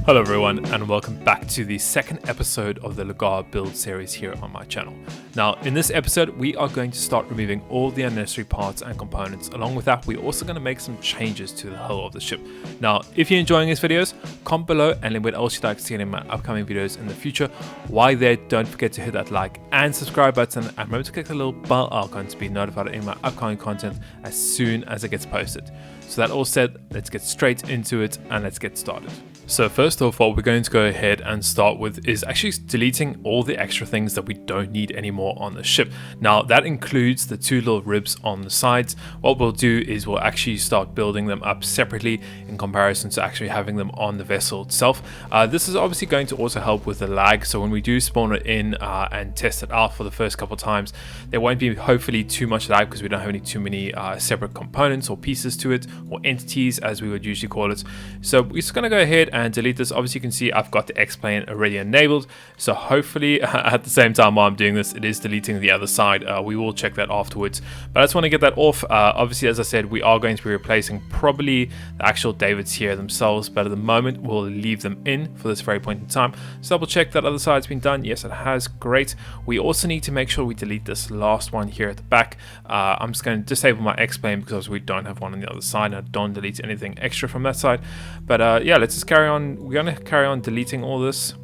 Hello everyone, and welcome back to the second episode of the Legare build series here on my channel. Now in this episode we are going to start removing all the unnecessary parts and components. Along with that, we're also going to make some changes to the hull of the ship. Now if you're enjoying these videos, comment below and let me know what else you'd like to see in my upcoming videos in the future. While there, don't forget to hit that like and subscribe button, and remember to click the little bell icon to be notified of my upcoming content as soon as it gets posted. So that all said, let's get straight into it and let's get started. So first off, what we're going to go ahead and start with is actually deleting all the extra things that we don't need anymore on the ship. Now that includes the two little ribs on the sides. What we'll do is we'll actually start building them up separately in comparison to actually having them on the vessel itself. This is obviously going to also help with the lag, so when we do spawn it in and test it out for the first couple times, there won't be hopefully too much lag because we don't have too many separate components or pieces to it, or entities as we would usually call it. So we're just going to go ahead and delete this. Obviously you can see I've got the X-plane already enabled, so hopefully at the same time while I'm doing this, it is deleting the other side. We will check that afterwards, but I just want to get that off. Obviously, as I said, we are going to be replacing probably the actual davits here themselves, but at the moment we'll leave them in for this very point in time. So double check that other side's been done. Yes, it has. Great. We also need to make sure we delete this last one here at the back. I'm just going to disable my X-plane because we don't have one on the other side. I don't delete anything extra from that side, but yeah, let's just carry on. We're going to carry on deleting all this.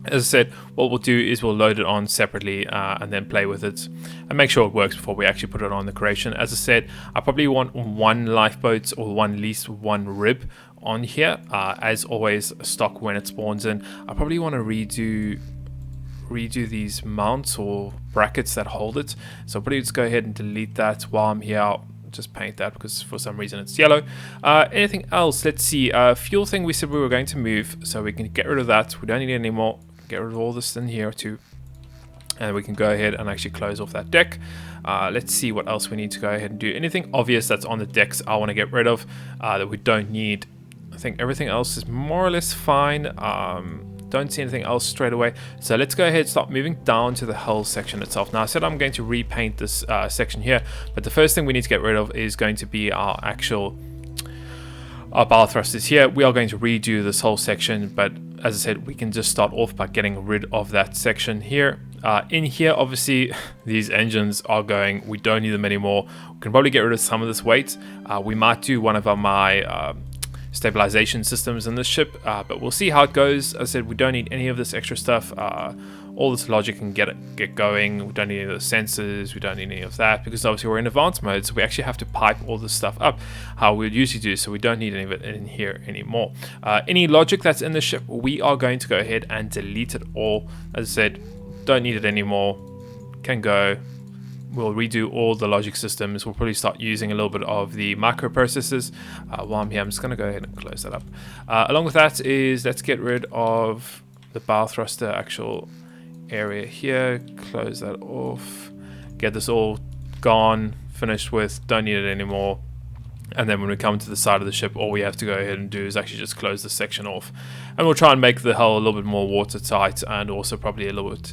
As I said, what we'll do is we'll load it on separately and then play with it and make sure it works before we actually put it on the creation. As I said, I probably want one lifeboat or at least one rib on here. As always, stock when it spawns in. I probably want to redo these mounts or brackets that hold it. So I'll probably just go ahead and delete that while I'm here. I'll just paint that because for some reason it's yellow. Anything else? Let's see. Fuel thing we said we were going to move, so we can get rid of that. We don't need it anymore. Get rid of all this in here too, and we can go ahead and actually close off that deck. Let's see what else we need to go ahead and do. Anything obvious that's on the decks I want to get rid of that we don't need. I think everything else is more or less fine. Don't see anything else straight away, so let's go ahead and start moving down to the hull section itself. Now I said I'm going to repaint this section here, but the first thing we need to get rid of is going to be our bow thrusters here. We are going to redo this whole section, but as I said, we can just start off by getting rid of that section here. In here, obviously, these engines are going, we don't need them anymore. We can probably get rid of some of this weight. We might do one of my stabilization systems in this ship, but we'll see how it goes. As I said, we don't need any of this extra stuff. All this logic can get going. We don't need any of the sensors. We don't need any of that because obviously we're in advanced mode, so we actually have to pipe all this stuff up how we would usually do, so we don't need any of it in here anymore. Any logic that's in the ship, we are going to go ahead and delete it all. As I said, don't need it anymore. Can go. We'll redo all the logic systems. We'll probably start using a little bit of the microprocessors. While I'm here, I'm just going to go ahead and close that up. Along with that is, let's get rid of the bow thruster actual area here. Close that off. Get this all gone, finished with, don't need it anymore. And then when we come to the side of the ship, all we have to go ahead and do is actually just close this section off. And we'll try and make the hull a little bit more watertight and also probably a little bit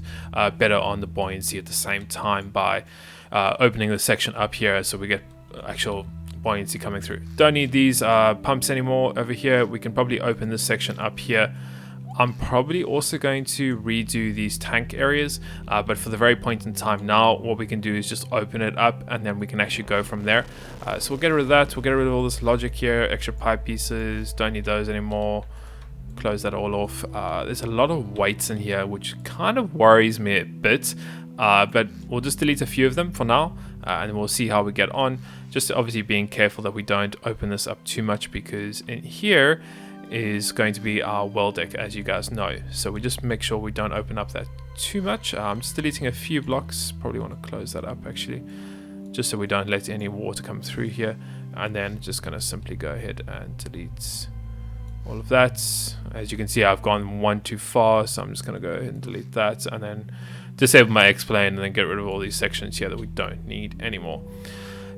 better on the buoyancy at the same time by opening the section up here so we get actual buoyancy coming through. Don't need these pumps anymore over here. We can probably open this section up here. I'm probably also going to redo these tank areas, but for the very point in time now, what we can do is just open it up and then we can actually go from there. So we'll get rid of that. We'll get rid of all this logic here, extra pipe pieces, don't need those anymore. Close that all off. There's a lot of weights in here, which kind of worries me a bit, but we'll just delete a few of them for now, and we'll see how we get on. Just obviously being careful that we don't open this up too much, because in here is going to be our well deck, as you guys know, so we just make sure we don't open up that too much. I'm just deleting a few blocks. Probably want to close that up actually, just so we don't let any water come through here, and then just going to simply go ahead and delete all of that. As you can see, I've gone one too far, so I'm just going to go ahead and delete that and then disable my X-plane and then get rid of all these sections here that we don't need anymore.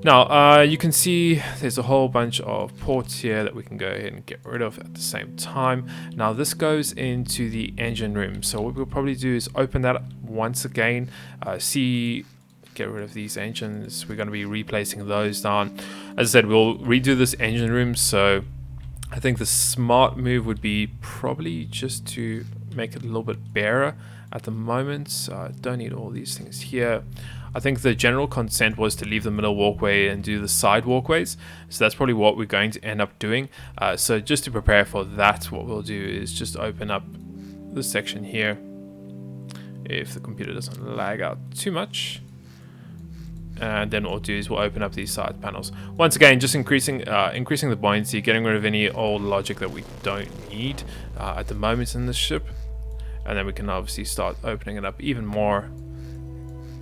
Now, you can see there's a whole bunch of ports here that we can go ahead and get rid of at the same time. Now, this goes into the engine room. So what we'll probably do is open that up once again, get rid of these engines. We're going to be replacing those down. As I said, we'll redo this engine room. So I think the smart move would be probably just to make it a little bit barer at the moment. So I don't need all these things here. I think the general consent was to leave the middle walkway and do the side walkways. So that's probably what we're going to end up doing. So just to prepare for that, what we'll do is just open up this section here. If the computer doesn't lag out too much. And then what we'll do is we'll open up these side panels. Once again, just increasing the buoyancy, getting rid of any old logic that we don't need at the moment in this ship. And then we can obviously start opening it up even more,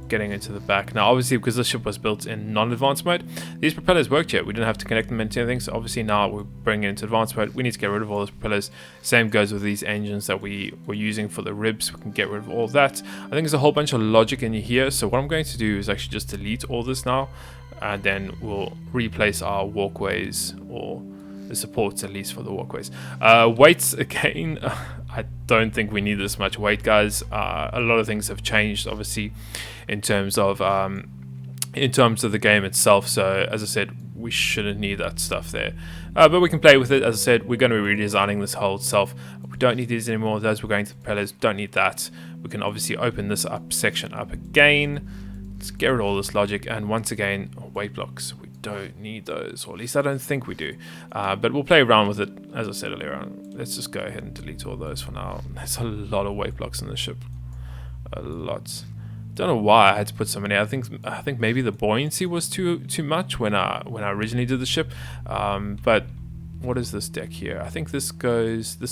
getting into the back. Now obviously, because the ship was built in non-advanced mode, these propellers worked yet. We didn't have to connect them into anything. So obviously now we're bringing it into advanced mode. We need to get rid of all those propellers. Same goes with these engines that we were using for the ribs. We can get rid of all that. I think there's a whole bunch of logic in here. So what I'm going to do is actually just delete all this now, and then we'll replace our walkways, or the supports at least for the walkways. Weights again, I don't think we need this much weight, guys. A lot of things have changed, obviously, in terms of the game itself. So as I said, we shouldn't need that stuff there, but we can play with it. As I said, we're going to be redesigning this hull itself. We don't need these anymore. Those we're going to the propellers, don't need that. We can obviously open this up section up again. Let's get rid of all this logic, and once again, weight blocks. We don't need those, or at least I don't think we do, but we'll play around with it. As I said earlier on, let's just go ahead and delete all those for now. There's a lot of weight blocks in the ship, a lot. Don't know why I had to put so many. I think maybe the buoyancy was too much when I originally did the ship. But what is this deck here? I think this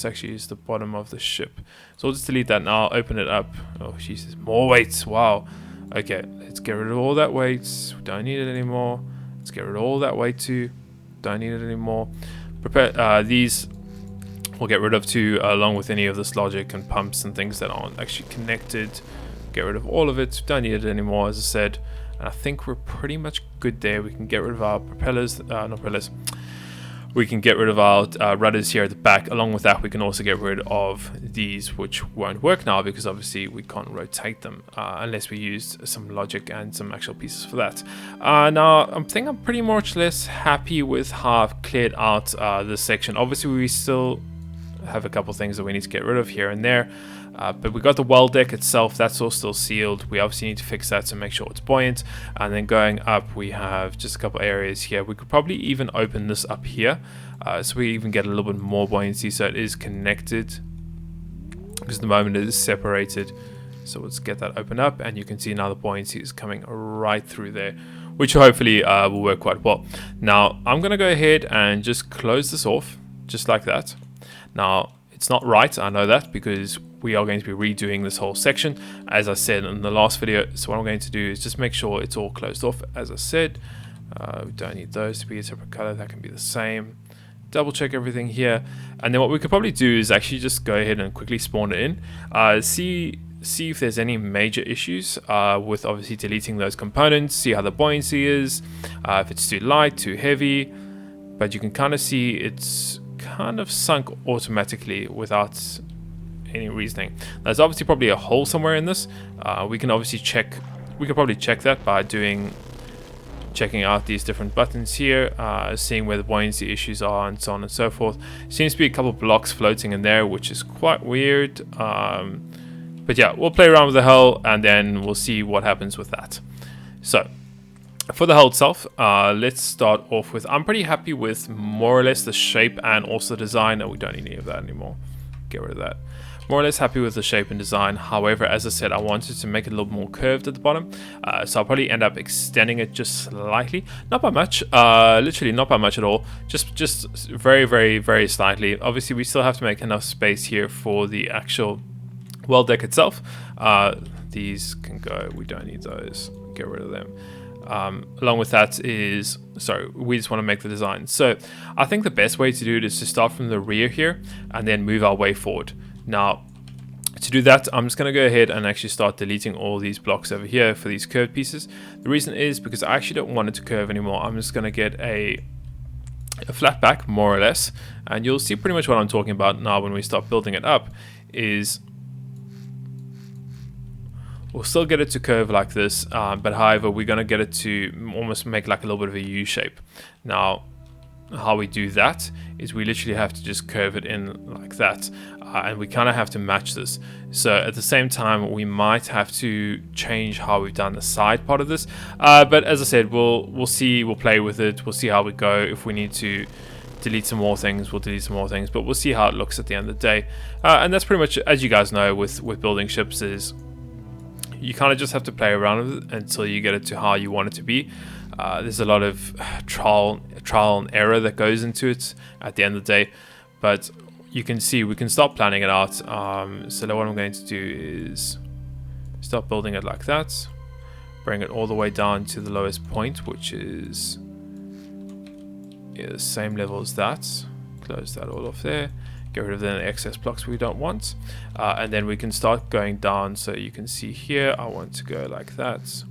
actually is the bottom of the ship, so I'll just delete that now. Open it up. Oh Jesus, more weights. Wow. Okay, let's get rid of all that weight. We don't need it anymore. Let's get rid of all that weight too. Don't need it anymore. Prepare these. We'll get rid of too, along with any of this logic and pumps and things that aren't actually connected. Get rid of all of it. Don't need it anymore, as I said. And I think we're pretty much good there. We can get rid of our propellers, not propellers. We can get rid of our rudders here at the back. Along with that, we can also get rid of these, which won't work now because obviously we can't rotate them unless we used some logic and some actual pieces for that. Now, I think I'm pretty much less happy with how I've cleared out this section. Obviously, we still have a couple things that we need to get rid of here and there. But we got the well deck itself, that's all still sealed. We obviously need to fix that to make sure it's buoyant. And then going up, we have just a couple areas here. We could probably even open this up here, so we even get a little bit more buoyancy, so it is connected, because at the moment it is separated. So let's get that open up, and you can see now the buoyancy is coming right through there, which hopefully will work quite well. Now I'm gonna go ahead and just close this off just like that. Now it's not right, I know that, because we are going to be redoing this whole section, as I said in the last video. So what I'm going to do is just make sure it's all closed off, as I said. We don't need those to be a separate color, that can be the same. Double check everything here, and then what we could probably do is actually just go ahead and quickly spawn it in. See if there's any major issues with obviously deleting those components. See how the buoyancy is, if it's too light, too heavy. But you can kind of see it's kind of sunk automatically without any reasoning. There's obviously probably a hole somewhere in this. We can obviously check. We could probably check that by checking out these different buttons here, seeing where the buoyancy issues are, and so on and so forth. Seems to be a couple blocks floating in there, which is quite weird. But yeah, we'll play around with the hull, and then we'll see what happens with that. So for the hull itself, let's start off with, I'm pretty happy with more or less the shape and also the design. No, we don't need any of that anymore. Get rid of that. More or less happy with the shape and design. However, as I said, I wanted to make it a little more curved at the bottom. So I'll probably end up extending it just slightly. Not by much, literally not by much at all. Just very, very, very slightly. Obviously, we still have to make enough space here for the actual well deck itself. These can go, we don't need those. Get rid of them. Along with that is, sorry, we just want to make the design. So I think the best way to do it is to start from the rear here and then move our way forward. Now, to do that, I'm just going to go ahead and actually start deleting all these blocks over here for these curved pieces. The reason is because I actually don't want it to curve anymore. I'm just going to get a flat back, more or less, and you'll see pretty much what I'm talking about now when we start building it up. Is we'll still get it to curve like this, but however, we're going to get it to almost make like a little bit of a U shape. Now, how we do that is we literally have to just curve it in like that, and we kind of have to match this. So at the same time, we might have to change how we've done the side part of this, but as I said, we'll see, we'll play with it, we'll see how we go. If we need to delete some more things, we'll delete some more things, but we'll see how it looks at the end of the day. And that's pretty much, as you guys know, with building ships, is you kind of just have to play around with it until you get it to how you want it to be. There's a lot of trial and error that goes into it at the end of the day, but you can see we can start planning it out. So what I'm going to do is start building it like that, bring it all the way down to the lowest point, which is the same level as that. Close that all off there, get rid of the excess blocks we don't want, and then we can start going down. So you can see here I want to go like that,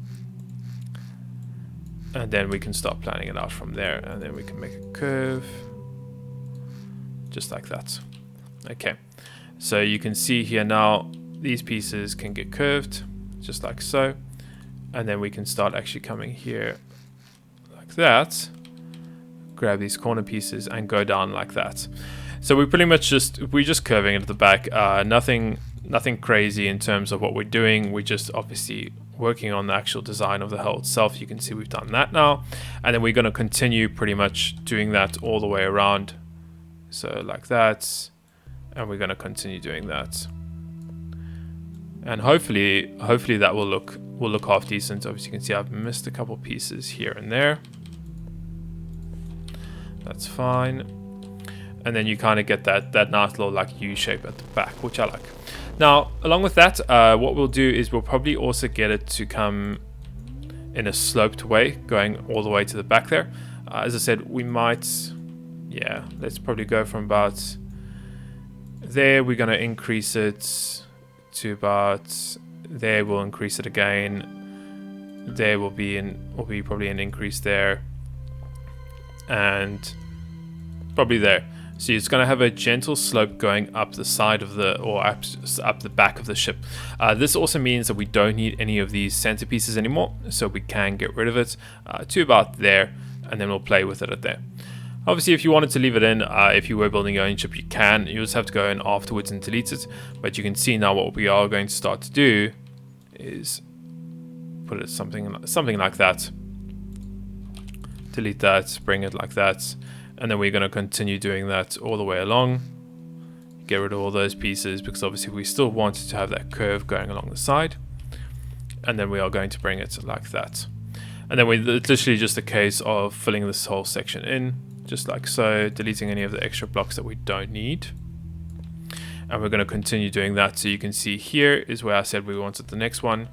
and then we can start planning it out from there, and then we can make a curve just like that. Okay, so you can see here now these pieces can get curved just like so, and then we can start actually coming here like that, grab these corner pieces and go down like that. So we're pretty much just curving it at the back, nothing crazy in terms of what we're doing. We're just obviously working on the actual design of the hull itself. You can see we've done that now, and then we're going to continue pretty much doing that all the way around, so like that, and we're going to continue doing that, and hopefully that will look half decent. Obviously you can see I've missed a couple pieces here and there. That's fine, and then you kind of get that nice little like U shape at the back, which I like. Now, along with that, what we'll do is we'll probably also get it to come in a sloped way, going all the way to the back there. As I said, we might, yeah, let's probably go from about there. We're going to increase it to about there. We'll increase it again. There will be probably an increase there, and probably there. So it's going to have a gentle slope going up the side of up the back of the ship. This also means that we don't need any of these centerpieces anymore, so we can get rid of it to about there, and then we'll play with it at there. Obviously, if you wanted to leave it in, if you were building your own ship, you can. You just have to go in afterwards and delete it. But you can see now what we are going to start to do is put it something like that. Delete that, bring it like that. And then we're going to continue doing that all the way along. Get rid of all those pieces, because obviously we still want to have that curve going along the side. And then we are going to bring it like that. And then it's literally just a case of filling this whole section in, just like so, deleting any of the extra blocks that we don't need. And we're going to continue doing that. So you can see here is where I said we wanted the next one.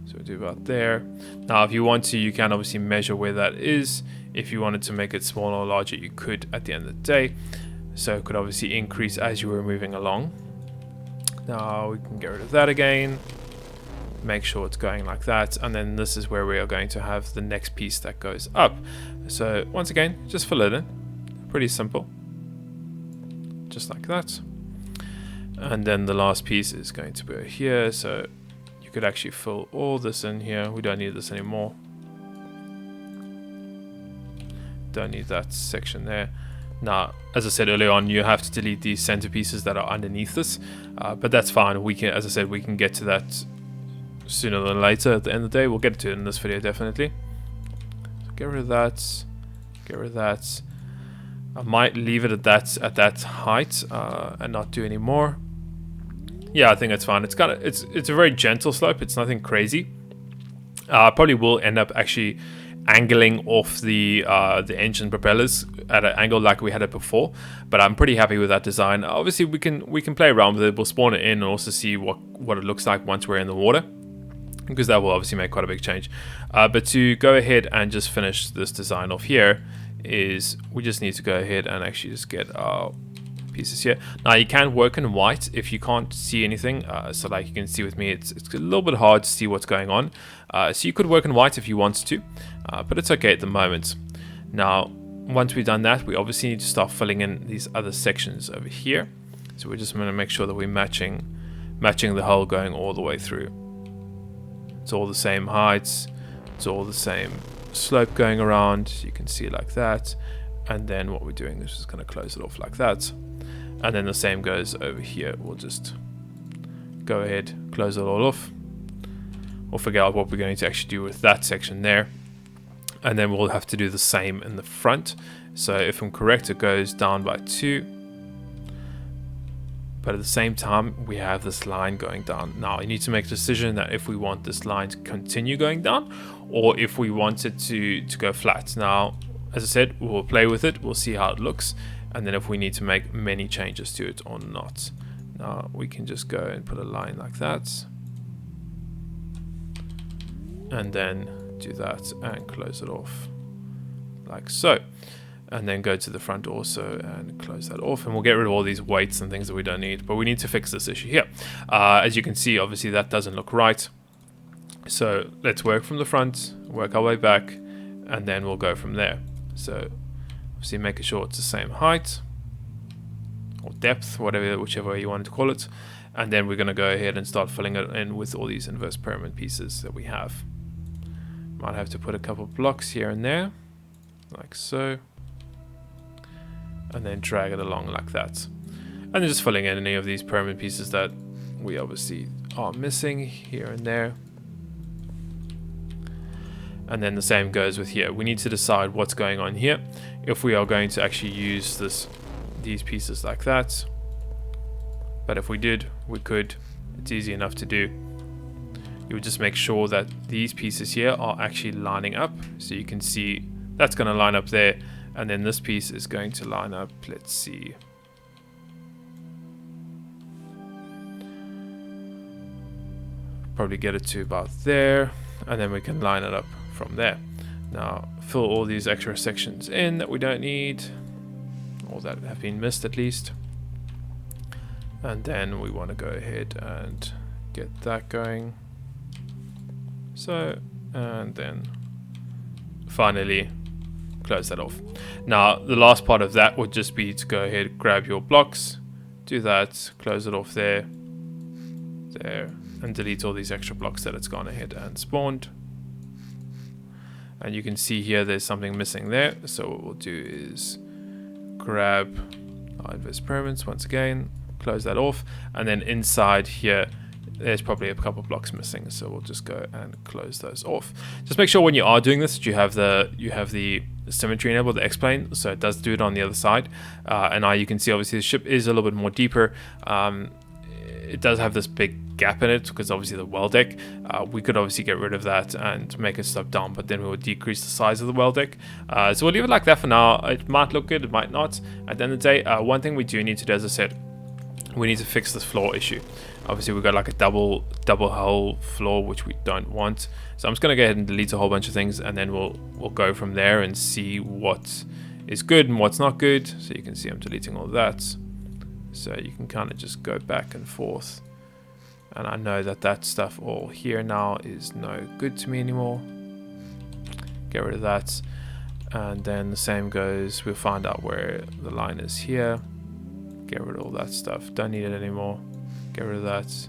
So we'll do about there. Now, if you want to, you can obviously measure where that is. If you wanted to make it smaller or larger, you could at the end of the day. So it could obviously increase as you were moving along. Now we can get rid of that again. Make sure it's going like that. And then this is where we are going to have the next piece that goes up. So once again, just fill it in. Pretty simple. Just like that. And then the last piece is going to be here. So you could actually fill all this in here. We don't need this anymore. Don't need that section there. Now, as I said earlier on, you have to delete these centerpieces that are underneath this, but that's fine. We can, as I said, we can get to that sooner than later. At the end of the day, we'll get to it in this video definitely. So get rid of that. Get rid of that. I might leave it at that height and not do any more. Yeah, I think that's fine. It's it's a very gentle slope. It's nothing crazy. I probably will end up actually angling off the engine propellers at an angle like we had it before, but I'm pretty happy with that design. Obviously we can play around with it. We'll spawn it in and also see what it looks like once we're in the water, because that will obviously make quite a big change. But to go ahead and just finish this design off here is we just need to go ahead and actually just get our pieces here. Now you can work in white if you can't see anything, so like you can see with me, it's a little bit hard to see what's going on, so you could work in white if you wanted to, but it's okay at the moment. Now once we've done that, we obviously need to start filling in these other sections over here. So we're just going to make sure that we're matching the hull going all the way through. It's all the same heights, it's all the same slope going around. You can see like that. And then what we're doing is just going to close it off like that. And then the same goes over here. We'll just go ahead, close it all off. We'll figure out what we're going to actually do with that section there. And then we'll have to do the same in the front. So if I'm correct, it goes down by 2. But at the same time, we have this line going down. Now, you need to make a decision that if we want this line to continue going down, or if we want it to go flat. Now, as I said, we'll play with it. We'll see how it looks. And then if we need to make many changes to it or not. Now, we can just go and put a line like that. And then do that and close it off like so. And then go to the front also and close that off, and we'll get rid of all these weights and things that we don't need, but we need to fix this issue here. As you can see, obviously that doesn't look right. So let's work from the front, work our way back, and then we'll go from there. So obviously making sure it's the same height or depth, whichever way you want to call it. And then we're going to go ahead and start filling it in with all these inverse pyramid pieces that we have. Might have to put a couple blocks here and there, like so. And then drag it along like that. And then just filling in any of these pyramid pieces that we obviously are missing here and there. And then the same goes with here. We need to decide what's going on here. If we are going to actually use these pieces like that. But if we did, we could. It's easy enough to do. You would just make sure that these pieces here are actually lining up. So you can see that's going to line up there. And then this piece is going to line up, let's see. Probably get it to about there, and then we can line it up from there. Now, fill all these extra sections in that we don't need, or that have been missed at least. And then we want to go ahead and get that going. So, and then finally, close that off. Now the last part of that would just be to go ahead, grab your blocks, do that, close it off there, and delete all these extra blocks that it's gone ahead and spawned. And you can see here there's something missing there, so what we'll do is grab our inverse pyramids once again, close that off, and then inside here there's probably a couple blocks missing, so we'll just go and close those off. Just make sure when you are doing this that you have the symmetry enabled, the X-plane, so it does do it on the other side. And now you can see obviously the ship is a little bit more deeper. It does have this big gap in it because obviously the well deck. We could obviously get rid of that and make it stop down, but then we would decrease the size of the well deck. So we'll leave it like that for now. It might look good, it might not. At the end of the day, one thing we do need to do, as I said, we need to fix this floor issue. Obviously we've got like a double hull floor, which we don't want. So I'm just going to go ahead and delete a whole bunch of things, and then we'll go from there and see what is good and what's not good. So you can see I'm deleting all that. So you can kind of just go back and forth. And I know that stuff all here now is no good to me anymore. Get rid of that. And then the same goes, we'll find out where the line is here. Get rid of all that stuff. Don't need it anymore. Get rid of that.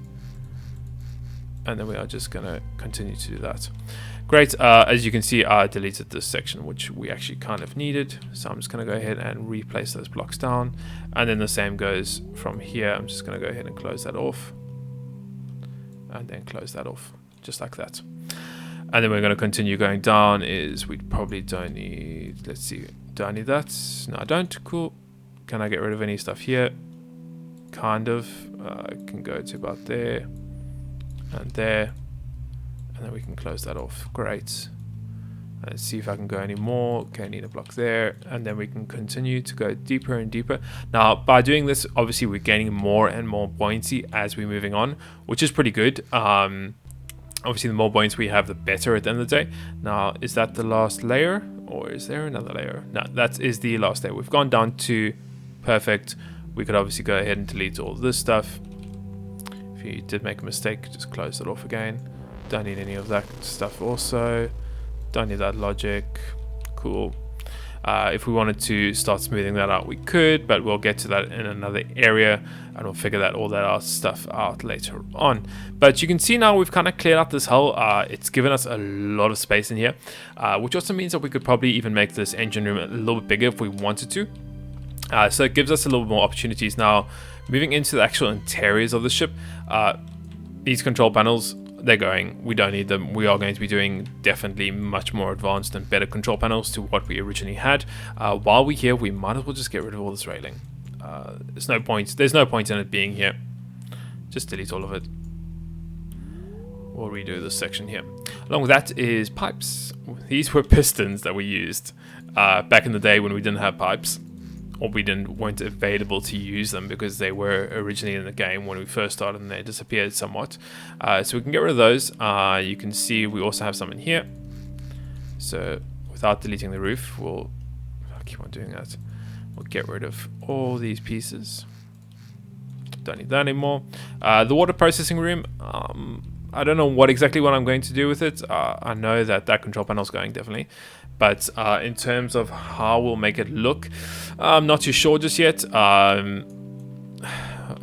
And then we are just going to continue to do that. Great. As you can see, I deleted this section, which we actually kind of needed. So I'm just going to go ahead and replace those blocks down. And then the same goes from here. I'm just going to go ahead and close that off. And then close that off, just like that. And then we're going to continue going down. We probably don't need, let's see, do I need that? No, I don't. Cool. Can I get rid of any stuff here? Kind of. I can go to about there and there, and then we can close that off. Great. Let's see if I can go any more. Okay, need a block there, and then we can continue to go deeper and deeper. Now, by doing this, obviously we're gaining more and more buoyancy as we're moving on, which is pretty good. Obviously, the more buoyancy we have, the better at the end of the day. Now, is that the last layer, or is there another layer? No, that is the last layer. We've gone down to perfect. We could obviously go ahead and delete all this stuff. If you did make a mistake, just close it off again. Don't need any of that stuff also. Don't need that logic. Cool. If we wanted to start smoothing that out, we could, but we'll get to that in another area, and we'll figure all that stuff out later on. But you can see now we've kind of cleared out this hull. It's given us a lot of space in here, which also means that we could probably even make this engine room a little bit bigger if we wanted to. So it gives us a little more opportunities. Now, moving into the actual interiors of the ship, these control panels, they're going. We don't need them. We are going to be doing definitely much more advanced and better control panels to what we originally had. While we're here, we might as well just get rid of all this railing. There's no point. There's no point in it being here. Just delete all of it. We'll redo this section here. Along with that is pipes. These were pistons that we used back in the day when we didn't have pipes, or we weren't available to use them because they were originally in the game when we first started and they disappeared somewhat. So we can get rid of those. You can see we also have some in here. So without deleting the roof, I'll keep on doing that. We'll get rid of all these pieces. Don't need that anymore. The water processing room, I don't know what I'm going to do with it. I know that control panel is going, definitely. But in terms of how we'll make it look, I'm not too sure just yet. I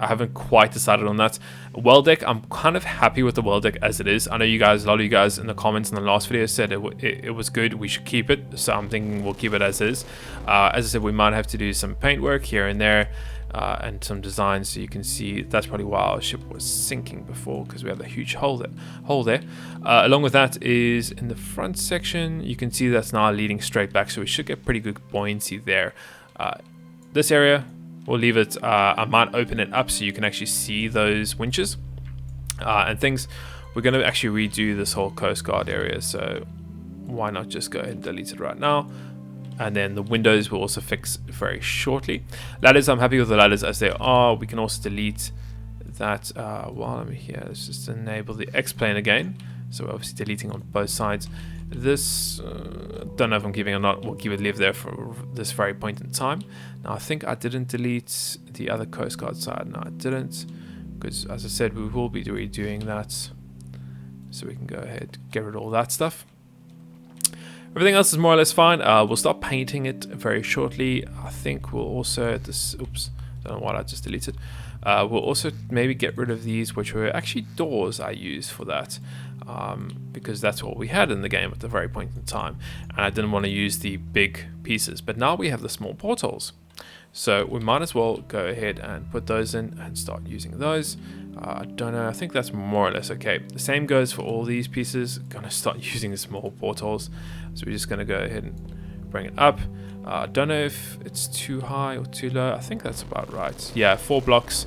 haven't quite decided on that. Well deck, I'm kind of happy with the well deck as it is. I know a lot of you guys in the comments in the last video said it was good. We should keep it. So I'm thinking we'll keep it as is. As I said, we might have to do some paint work here and there. And some designs, so you can see that's probably why our ship was sinking before, because we have a huge hole there. Along with that is in the front section, you can see that's now leading straight back, so we should get pretty good buoyancy there. This area, we'll leave it. I might open it up so you can actually see those winches and things. We're going to actually redo this whole Coast Guard area, so why not just go ahead and delete it right now. And then the windows will also fix very shortly. Ladders, I'm happy with the ladders as they are. We can also delete that while I'm here. Let's just enable the X-plane again. So we're obviously deleting on both sides. This, don't know if I'm keeping it or not. We'll keep it live there for this very point in time. Now, I think I didn't delete the other Coast Guard side. No, I didn't. Because, as I said, we will be redoing that. So we can go ahead and get rid of all that stuff. Everything else is more or less fine. We'll start painting it very shortly. I think we'll also, oops, don't know why I just deleted. We'll also maybe get rid of these, which were actually doors I used for that. Because that's what we had in the game at the very point in time. And I didn't want to use the big pieces. But now we have the small portholes. So we might as well go ahead and put those in and start using those. I don't know, I think that's more or less okay. The same goes for all these pieces. Gonna start using the small portholes. So we're just gonna go ahead and bring it up. I don't know if it's too high or too low. I think that's about right. Yeah, 4 blocks.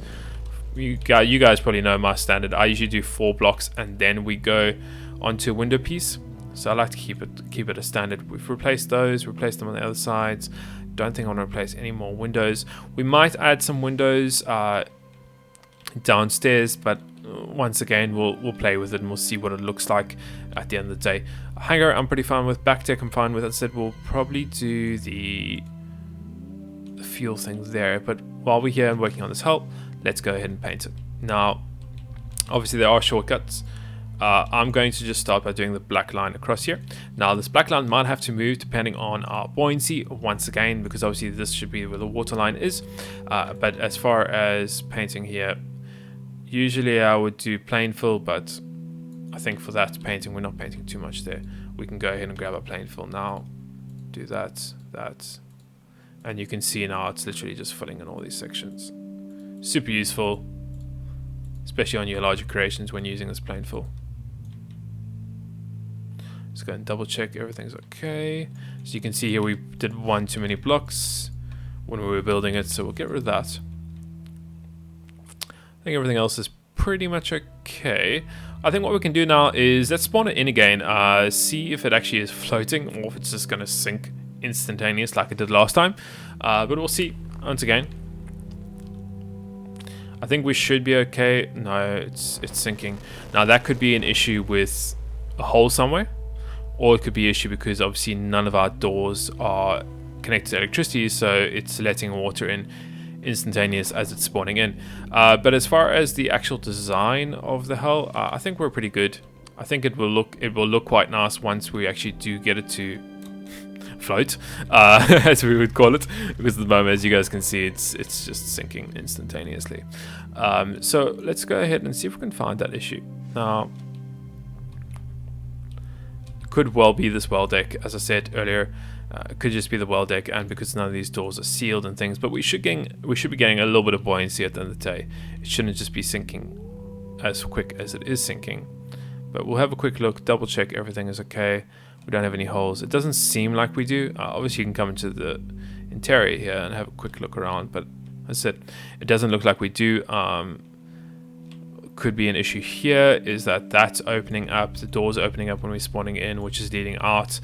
You guys probably know my standard. I usually do 4 blocks and then we go onto a window piece. So I like to keep it a standard. We've replaced those, replaced them on the other sides. Don't think I want to replace any more windows. We might add some windows downstairs, but once again we'll play with it and we'll see what it looks like at the end of the day. Hangar I'm pretty fine with. Back deck I'm fine with. As I said, we'll probably do the fuel things there, but while we're here and working on this hull, let's go ahead and paint it. Now obviously there are shortcuts. I'm going to just start by doing the black line across here. Now this black line might have to move depending on our buoyancy once again, because obviously this should be where the water line is. But as far as painting here, usually I would do plain fill, but I think for that painting, we're not painting too much there. We can go ahead and grab our plain fill now, do that, and you can see now it's literally just filling in all these sections. Super useful, especially on your larger creations when using this plain fill. Let's go and double check everything's okay. So you can see here we did one too many blocks when we were building it, so we'll get rid of that. I think everything else is pretty much okay. I think what we can do now is let's spawn it in again, see if it actually is floating or if it's just going to sink instantaneous like it did last time. But we'll see once again. I think we should be okay. No, it's sinking. Now that could be an issue with a hole somewhere, or it could be an issue because obviously none of our doors are connected to electricity, so it's letting water in instantaneous as it's spawning in. But as far as the actual design of the hull, I think we're pretty good. I think it will look quite nice once we actually do get it to float, as we would call it, because at the moment, as you guys can see, it's just sinking instantaneously. So let's go ahead and see if we can find that issue. Now, it could well be this well deck, as I said earlier. It could just be the well deck, and because none of these doors are sealed and things, but we should be getting a little bit of buoyancy at the end of the day. It shouldn't just be sinking as quick as it is sinking. But we'll have a quick look, double check everything is okay. We don't have any holes. It doesn't seem like we do. Obviously you can come into the interior here and have a quick look around, but as I said, it doesn't look like we do. Could be an issue here is that that's opening up, the door's opening up when we're spawning in, which is leading out.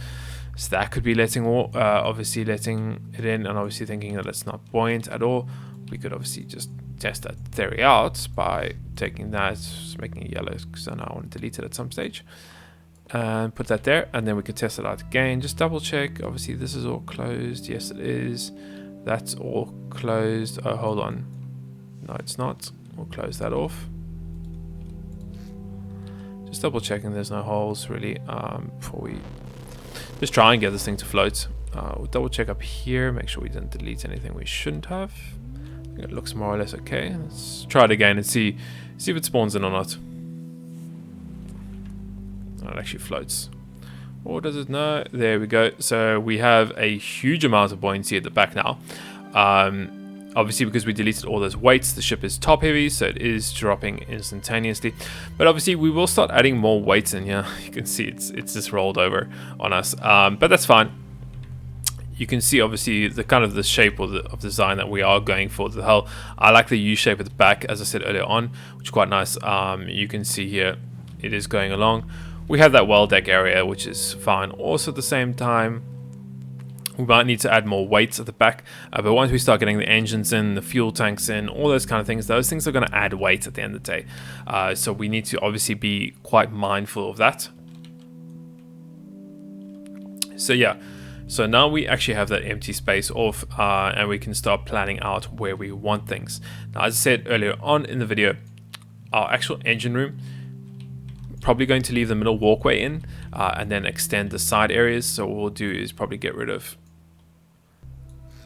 So that could be obviously letting it in, and obviously thinking that it's not buoyant at all. We could obviously just test that theory out by taking that, just making it yellow, because I know I want to delete it at some stage. And put that there, and then we could test it out again. Just double check. Obviously this is all closed. Yes, it is. That's all closed. Oh, hold on. No, it's not. We'll close that off. Just double checking there's no holes really before we just try and get this thing to float. We'll double check up here, make sure we didn't delete anything we shouldn't have. I think it looks more or less okay. Let's try it again and see if it spawns in or not. Oh, it actually floats. Or does it? No, there we go. So we have a huge amount of buoyancy at the back now. Obviously, because we deleted all those weights, the ship is top heavy, so it is dropping instantaneously. But obviously, we will start adding more weights in here. You can see it's just rolled over on us, but that's fine. You can see obviously the kind of the shape of design that we are going for. The hull, I like the U shape at the back, as I said earlier on, which is quite nice. You can see here it is going along. We have that well deck area, which is fine. Also, at the same time, we might need to add more weights at the back, but once we start getting the engines in, the fuel tanks in, all those kind of things, those things are going to add weight at the end of the day. So we need to obviously be quite mindful of that. So yeah, so now we actually have that empty space off, and we can start planning out where we want things. Now, as I said earlier on in the video, our actual engine room, probably going to leave the middle walkway in, and then extend the side areas. So what we'll do is probably get rid of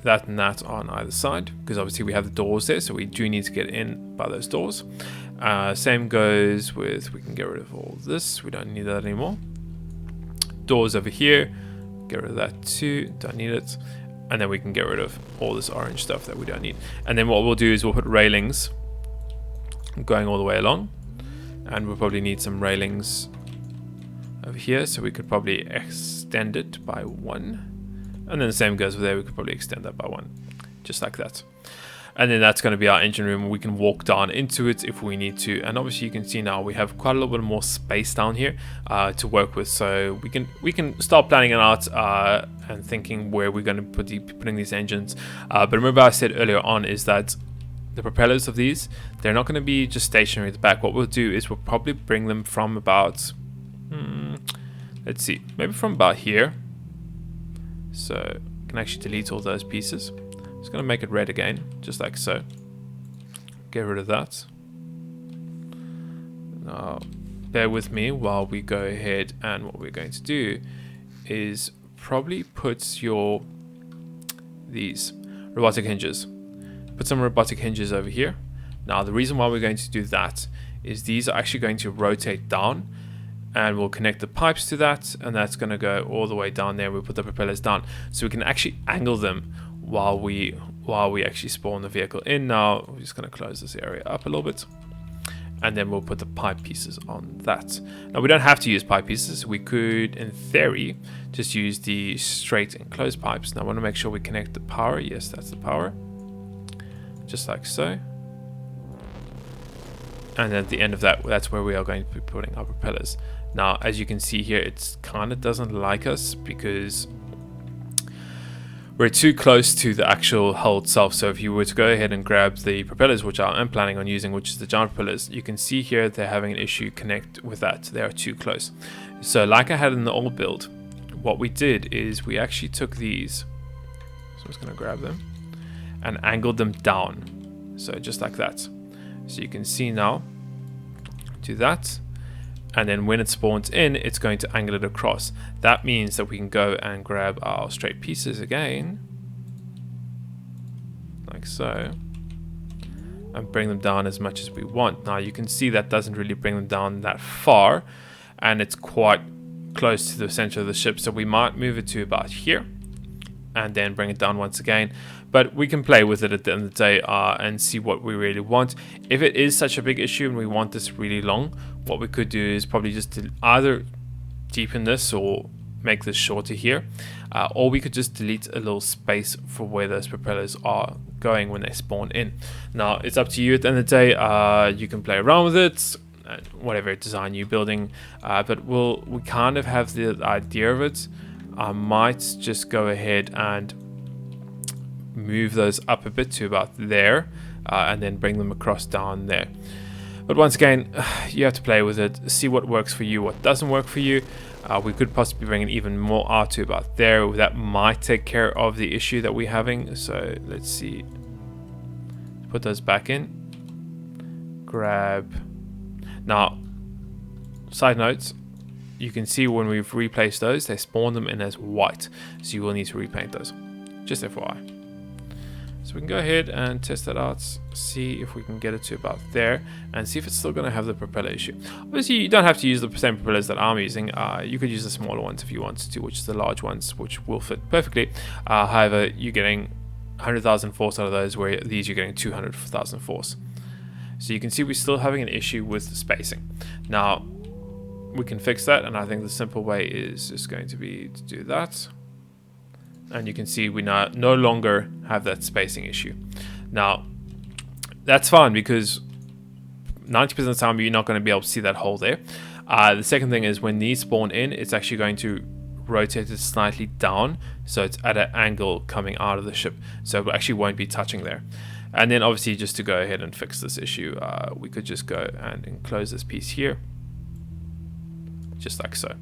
that and that on either side, because obviously we have the doors there, so we do need to get in by those doors. Same goes with, we can get rid of all this, we don't need that anymore. Doors over here, get rid of that too, don't need it. And then we can get rid of all this orange stuff that we don't need. And then what we'll do is we'll put railings going all the way along, and we'll probably need some railings over here, so we could probably extend it by 1. And then the same goes over there, we could probably extend that by 1, just like that. And then that's going to be our engine room. We can walk down into it if we need to. And obviously you can see now we have quite a little bit more space down here to work with. So we can start planning it out and thinking where we're going to be putting these engines. But remember I said earlier on is that the propellers of these, they're not going to be just stationary at the back. What we'll do is we'll probably bring them from about, let's see, maybe from about here. So I can actually delete all those pieces. Just going to make it red again, just like so. Get rid of that. Now, bear with me while we go ahead, and what we're going to do is probably put these robotic hinges. Put some robotic hinges over here. Now, the reason why we're going to do that is these are actually going to rotate down, and we'll connect the pipes to that, and that's going to go all the way down there. We'll put the propellers down, so we can actually angle them while we actually spawn the vehicle in. Now we're just going to close this area up a little bit, and then we'll put the pipe pieces on that. Now we don't have to use pipe pieces. We could, in theory, just use the straight and closed pipes. Now I want to make sure we connect the power. Yes, that's the power, just like so. And at the end of that, that's where we are going to be putting our propellers. Now, as you can see here, it kind of doesn't like us because we're too close to the actual hull itself. So if you were to go ahead and grab the propellers, which I am planning on using, which is the giant propellers, you can see here they're having an issue connect with that. They are too close. So like I had in the old build, what we did is we actually took these. So I'm just going to grab them and angled them down. So just like that. So you can see now, do that. and then when it spawns in, it's going to angle it across. That means that we can go and grab our straight pieces again, like so, and bring them down as much as we want. Now you can see that doesn't really bring them down that far, and it's quite close to the center of the ship, so we might move it to about here and then bring it down once again. But we can play with it at the end of the day and see what we really want. If it is such a big issue and we want this really long, what we could do is probably just either deepen this or make this shorter here, or we could just delete a little space for where those propellers are going when they spawn in. Now it's up to you at the end of the day. You can play around with it, whatever design you're building, but we kind of have the idea of it. I might just go ahead and move those up a bit to about there, and then bring them across down there. But once again, you have to play with it, see what works for you, what doesn't work for you. We could possibly bring it even more out to about there. That might take care of the issue that we're having. So let's see, put those back in, grab. Now, side notes, you can see when we've replaced those, they spawn them in as white, so you will need to repaint those, just FYI. So we can go ahead and test that out, see if we can get it to about there, and see if it's still going to have the propeller issue. Obviously, you don't have to use the same propellers that I'm using. You could use the smaller ones if you wanted to, which is the large ones, which will fit perfectly. However, you're getting 100,000 force out of those, where these you're getting 200,000 force. So you can see we're still having an issue with the spacing. Now, we can fix that, and I think the simple way is just going to be to do that. And you can see we no longer have that spacing issue. Now, that's fine because 90% of the time you're not going to be able to see that hole there. The second thing is when these spawn in, it's actually going to rotate it slightly down, so it's at an angle coming out of the ship, so it actually won't be touching there. And then obviously, just to go ahead and fix this issue, we could just go and enclose this piece here, just like so.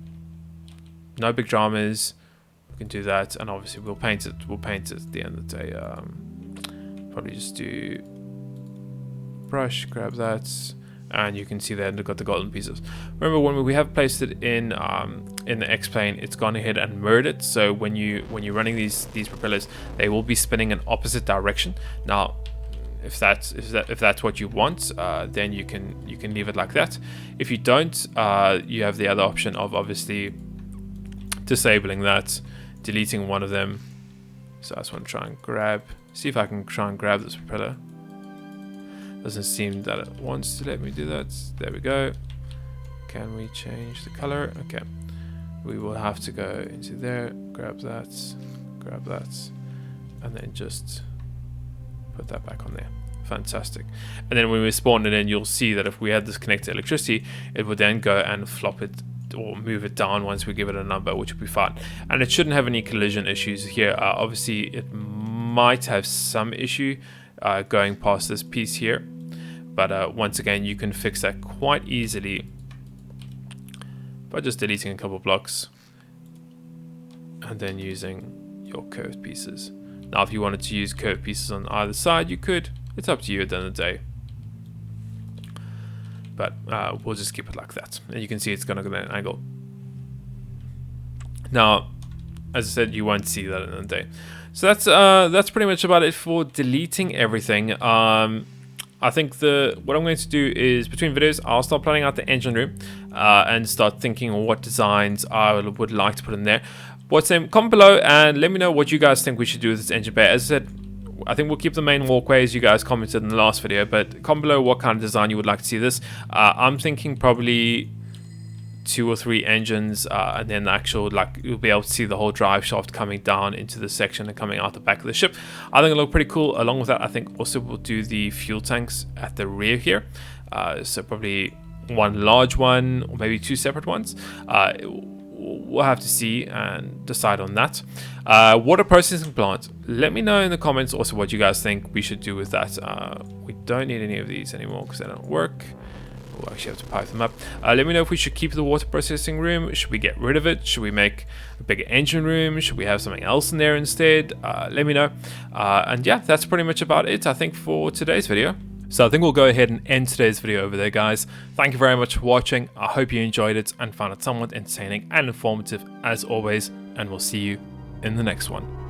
No big dramas. We can do that, and obviously we'll paint it. We'll paint it at the end of the day. Probably just do brush, grab that, and you can see there they've got the golden pieces. Remember, when we have placed it in the X-plane, it's gone ahead and mirrored it. So when you're running these propellers, they will be spinning in opposite direction. Now, if that's what you want, then you can leave it like that. If you don't, you have the other option of obviously disabling that, deleting one of them. So I just want to try and see if I can try and grab this propeller. Doesn't seem that it wants to let me do that. There we go. Can we change the color? Okay, we will have to go into there, grab that, and then just put that back on there. Fantastic. And then when we spawn it in, you'll see that if we had this connected to electricity, it would then go and flop it or move it down once we give it a number, which will be fine. And it shouldn't have any collision issues here. Obviously, it might have some issue going past this piece here, but once again, you can fix that quite easily by just deleting a couple of blocks and then using your curved pieces. Now, if you wanted to use curved pieces on either side, you could. It's up to you at the end of the day. But we'll just keep it like that. And you can see it's going to go at an angle. Now, as I said, you won't see that in the day. So that's pretty much about it for deleting everything. I think what I'm going to do is, between videos, I'll start planning out the engine room and start thinking of what designs I would like to put in there. What's them? Comment below and let me know what you guys think we should do with this engine bay. As I said, I think we'll keep the main walkway as you guys commented in the last video, but comment below what kind of design you would like to see this. I'm thinking probably 2 or 3 engines, and then the actual, like, you'll be able to see the whole drive shaft coming down into the section and coming out the back of the ship. I think it'll look pretty cool. Along with that, I think also we'll do the fuel tanks at the rear here. So probably one large one or maybe 2 separate ones. We'll have to see and decide on that. Water processing plant. Let me know in the comments also what you guys think we should do with that. We don't need any of these anymore because they don't work. We'll actually have to pipe them up. Let me know if we should keep the water processing room. Should we get rid of it? Should we make a bigger engine room? Should we have something else in there instead? Let me know. And yeah, that's pretty much about it, I think, for today's video. So I think we'll go ahead and end today's video over there, guys. Thank you very much for watching. I hope you enjoyed it and found it somewhat entertaining and informative as always, and we'll see you in the next one.